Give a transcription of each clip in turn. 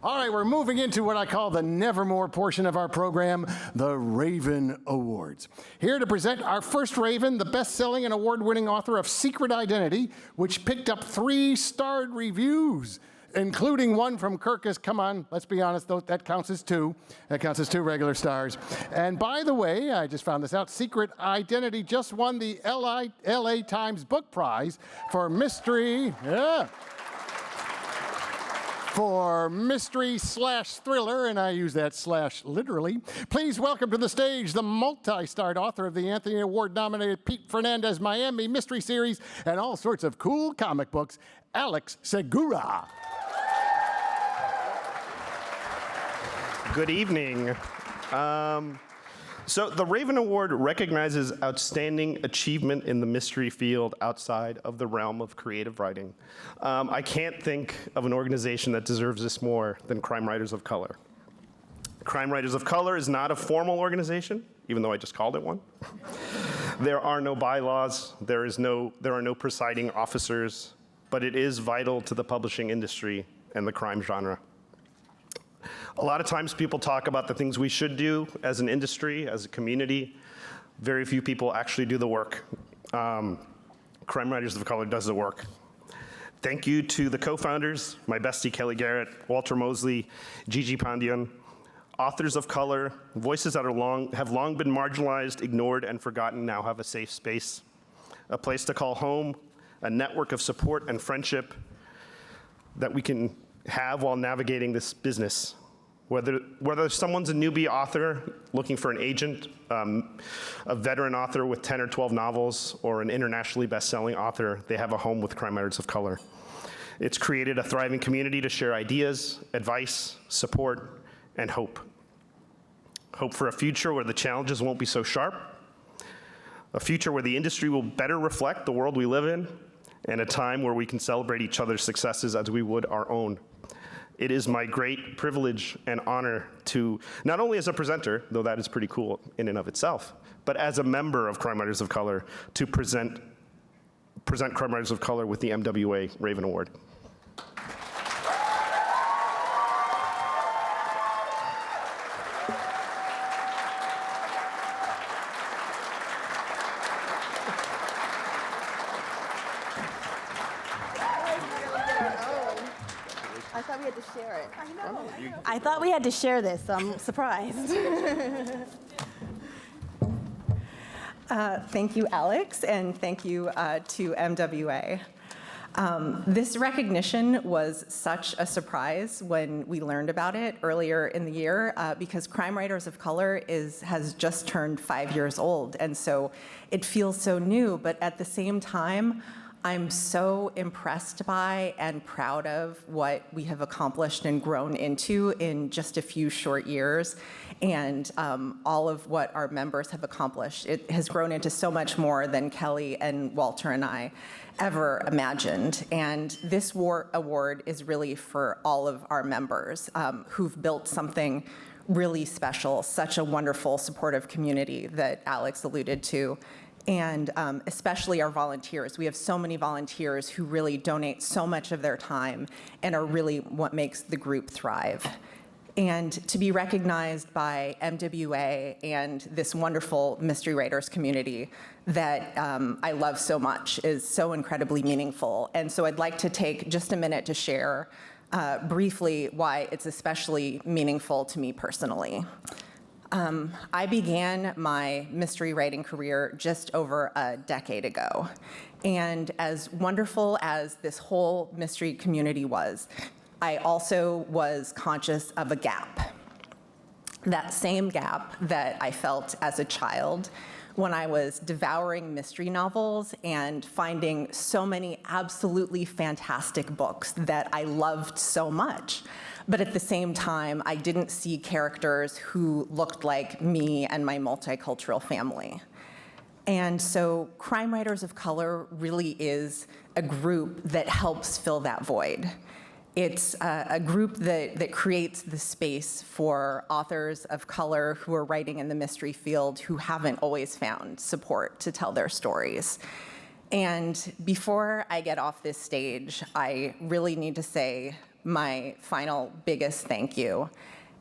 All right, we're moving into what I call the nevermore portion of our program, the Raven Awards. Here to present our first Raven, the best-selling and award-winning author of Secret Identity, which picked up 3-starred reviews, including one from Kirkus. Come on, let's be honest, though, that counts as 2. That counts as 2 regular stars. And by the way, I just found this out, Secret Identity just won the LA Times Book Prize for mystery, for mystery/thriller, and I use that slash literally. Please welcome to the stage the multi-starred author of the Anthony Award-nominated Pete Fernandez Miami Mystery Series and all sorts of cool comic books, Alex Segura. Good evening. So the Raven Award recognizes outstanding achievement in the mystery field outside of the realm of creative writing. I can't think of an organization that deserves this more than Crime Writers of Color. Crime Writers of Color is not a formal organization, even though I just called it one. There are no bylaws, there are no presiding officers, but it is vital to the publishing industry and the crime genre. A lot of times people talk about the things we should do as an industry, as a community. Very few people actually do the work. Crime Writers of Color does the work. Thank you to the co-founders, my bestie Kellye Garrett, Walter Mosley, Gigi Pandian, authors of color, voices that have long been marginalized, ignored, and forgotten now have a safe space, a place to call home, a network of support and friendship that we can have while navigating this business. Whether someone's a newbie author looking for an agent, a veteran author with 10 or 12 novels, or an internationally best-selling author, they have a home with Crime Writers of Color. It's created a thriving community to share ideas, advice, support, and hope. Hope for a future where the challenges won't be so sharp, a future where the industry will better reflect the world we live in, and a time where we can celebrate each other's successes as we would our own. It is my great privilege and honor to, not only as a presenter, though that is pretty cool in and of itself, but as a member of Crime Writers of Color, to present Crime Writers of Color with the MWA Raven Award. I thought we had to share this, so I'm surprised. Thank you, Alex, and thank you to MWA. This recognition was such a surprise when we learned about it earlier in the year because Crime Writers of Color has just turned 5 years old, and so it feels so new, but at the same time, I'm so impressed by and proud of what we have accomplished and grown into in just a few short years, and all of what our members have accomplished. It has grown into so much more than Kellye and Walter and I ever imagined. And this award is really for all of our members who've built something really special, such a wonderful, supportive community that Alex alluded to. And especially our volunteers. We have so many volunteers who really donate so much of their time and are really what makes the group thrive. And to be recognized by MWA and this wonderful mystery writers community that I love so much is so incredibly meaningful. And so I'd like to take just a minute to share briefly why it's especially meaningful to me personally. I began my mystery writing career just over a decade ago. And as wonderful as this whole mystery community was, I also was conscious of a gap. That same gap that I felt as a child when I was devouring mystery novels and finding so many absolutely fantastic books that I loved so much. But at the same time, I didn't see characters who looked like me and my multicultural family. And so Crime Writers of Color really is a group that helps fill that void. It's a group that creates the space for authors of color who are writing in the mystery field who haven't always found support to tell their stories. And before I get off this stage, I really need to say my final biggest thank you,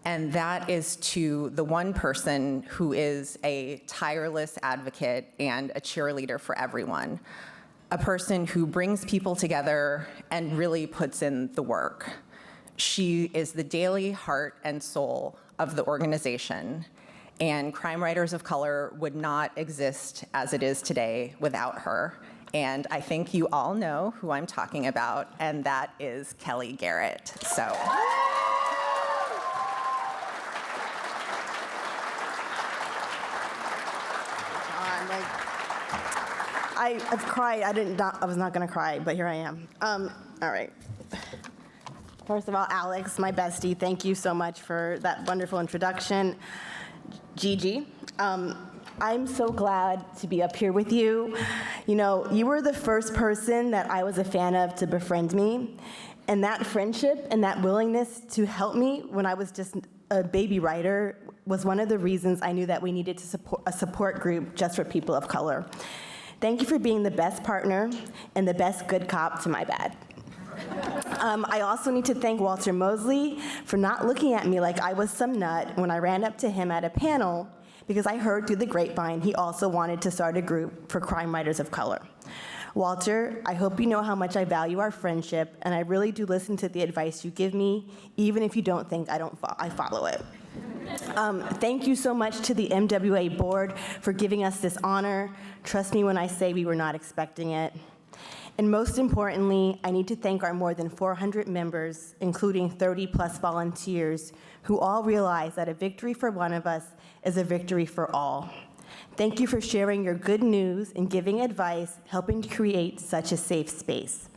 and that is to the one person who is a tireless advocate and a cheerleader for everyone, a person who brings people together and really puts in the work. She is the daily heart and soul of the organization, and Crime Writers of Color would not exist as it is today without her. And I think you all know who I'm talking about, and that is Kellye Garrett. So. I've cried. I was not going to cry, but here I am. All right. First of all, Alex, my bestie, thank you so much for that wonderful introduction. Gigi, I'm so glad to be up here with you. You know, you were the first person that I was a fan of to befriend me, and that friendship and that willingness to help me when I was just a baby writer was one of the reasons I knew that we needed to support a support group just for people of color. Thank you for being the best partner and the best good cop to my bad. I also need to thank Walter Mosley for not looking at me like I was some nut when I ran up to him at a panel, because I heard through the grapevine he also wanted to start a group for crime writers of color. Walter, I hope you know how much I value our friendship, and I really do listen to the advice you give me, even if you don't think I follow it. Thank you so much to the MWA board for giving us this honor. Trust me when I say we were not expecting it. And most importantly, I need to thank our more than 400 members, including 30+ volunteers, who all realize that a victory for one of us is a victory for all. Thank you for sharing your good news and giving advice, helping to create such a safe space.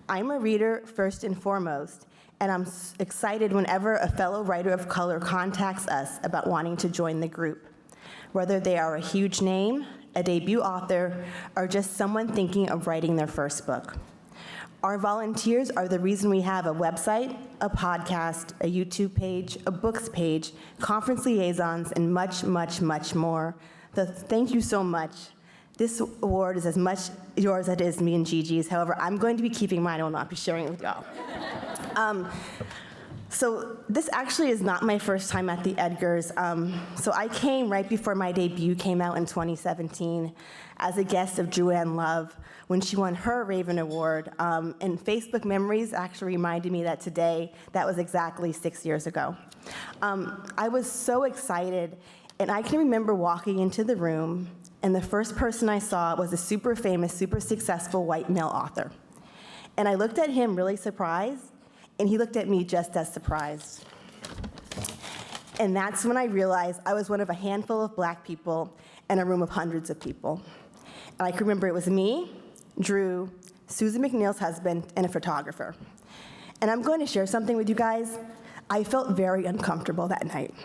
I'm a reader first and foremost, and I'm excited whenever a fellow writer of color contacts us about wanting to join the group, whether they are a huge name, a debut author, or just someone thinking of writing their first book. Our volunteers are the reason we have a website, a podcast, a YouTube page, a books page, conference liaisons, and much, much, much more. Thank you so much. This award is as much yours as it is me and Gigi's. However, I'm going to be keeping mine. I will not be sharing it with y'all. So this actually is not my first time at the Edgars. So I came right before my debut came out in 2017 as a guest of Joanne Love when she won her Raven Award. And Facebook memories actually reminded me that today, that was exactly 6 years ago. I was so excited, and I can remember walking into the room, and the first person I saw was a super famous, super successful white male author. And I looked at him really surprised, and he looked at me just as surprised. And that's when I realized I was one of a handful of black people in a room of hundreds of people. And I can remember it was me, Drew, Susan McNeil's husband, and a photographer. And I'm going to share something with you guys. I felt very uncomfortable that night.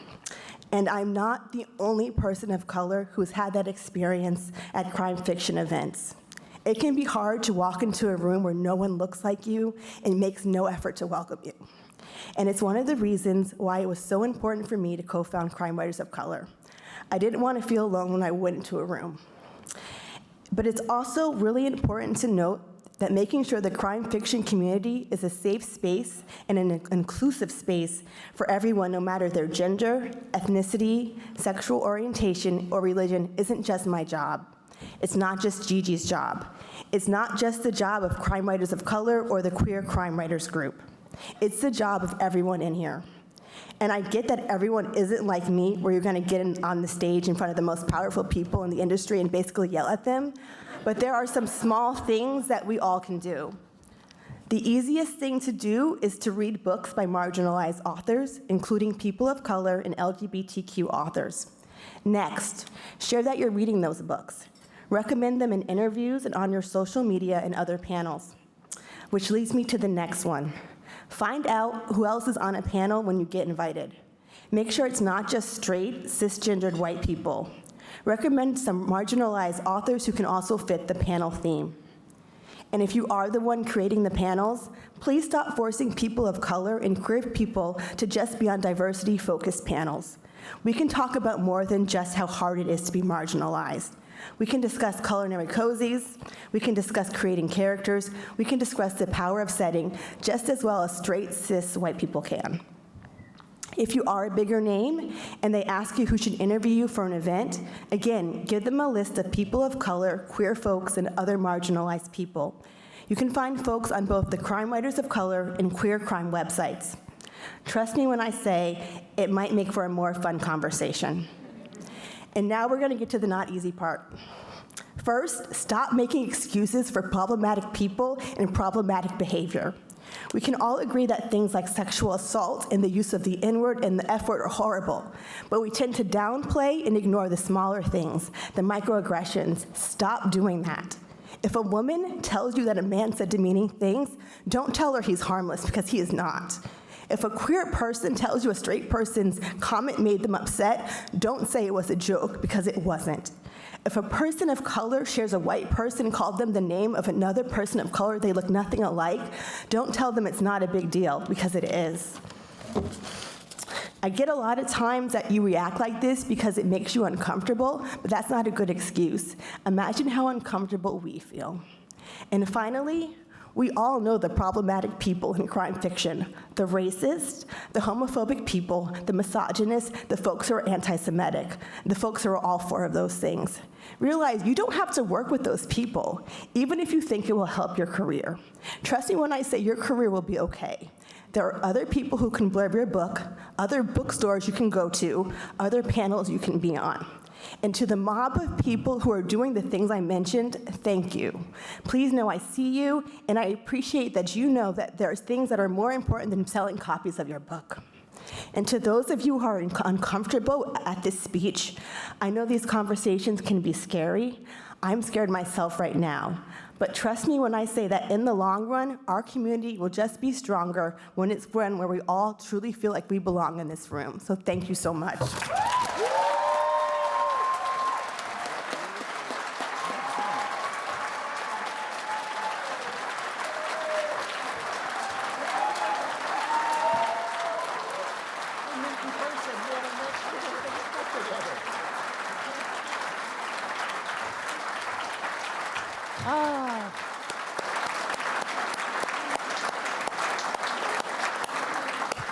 And I'm not the only person of color who's had that experience at crime fiction events. It can be hard to walk into a room where no one looks like you and makes no effort to welcome you. And it's one of the reasons why it was so important for me to co-found Crime Writers of Color. I didn't want to feel alone when I went into a room. But it's also really important to note that making sure the crime fiction community is a safe space and an inclusive space for everyone, no matter their gender, ethnicity, sexual orientation, or religion, isn't just my job. It's not just Gigi's job. It's not just the job of Crime Writers of Color or the Queer Crime Writers Group. It's the job of everyone in here. And I get that everyone isn't like me, where you're gonna get on the stage in front of the most powerful people in the industry and basically yell at them, but there are some small things that we all can do. The easiest thing to do is to read books by marginalized authors, including people of color and LGBTQ authors. Next, share that you're reading those books. Recommend them in interviews and on your social media and other panels. Which leads me to the next one. Find out who else is on a panel when you get invited. Make sure it's not just straight, cisgendered white people. Recommend some marginalized authors who can also fit the panel theme. And if you are the one creating the panels, please stop forcing people of color and queer people to just be on diversity-focused panels. We can talk about more than just how hard it is to be marginalized. We can discuss culinary cozies. We can discuss creating characters. We can discuss the power of setting just as well as straight, cis white people can. If you are a bigger name and they ask you who should interview you for an event, again, give them a list of people of color, queer folks, and other marginalized people. You can find folks on both the Crime Writers of Color and queer crime websites. Trust me when I say it might make for a more fun conversation. And now we're gonna get to the not easy part. First, stop making excuses for problematic people and problematic behavior. We can all agree that things like sexual assault and the use of the N-word and the F-word are horrible, but we tend to downplay and ignore the smaller things, the microaggressions. Stop doing that. If a woman tells you that a man said demeaning things, don't tell her he's harmless, because he is not. If a queer person tells you a straight person's comment made them upset, don't say it was a joke, because it wasn't. If a person of color shares a white person called them the name of another person of color they look nothing alike, don't tell them it's not a big deal, because it is. I get a lot of times that you react like this because it makes you uncomfortable, but that's not a good excuse. Imagine how uncomfortable we feel. And finally, we all know the problematic people in crime fiction: the racist, the homophobic people, the misogynist, the folks who are anti-Semitic, the folks who are all four of those things. Realize you don't have to work with those people, even if you think it will help your career. Trust me when I say your career will be okay. There are other people who can blurb your book, other bookstores you can go to, other panels you can be on. And to the mob of people who are doing the things I mentioned, thank you. Please know I see you, and I appreciate that you know that there's things that are more important than selling copies of your book. And to those of you who are uncomfortable at this speech, I know these conversations can be scary. I'm scared myself right now. But trust me when I say that in the long run, our community will just be stronger when it's when where we all truly feel like we belong in this room. So thank you so much. Ah.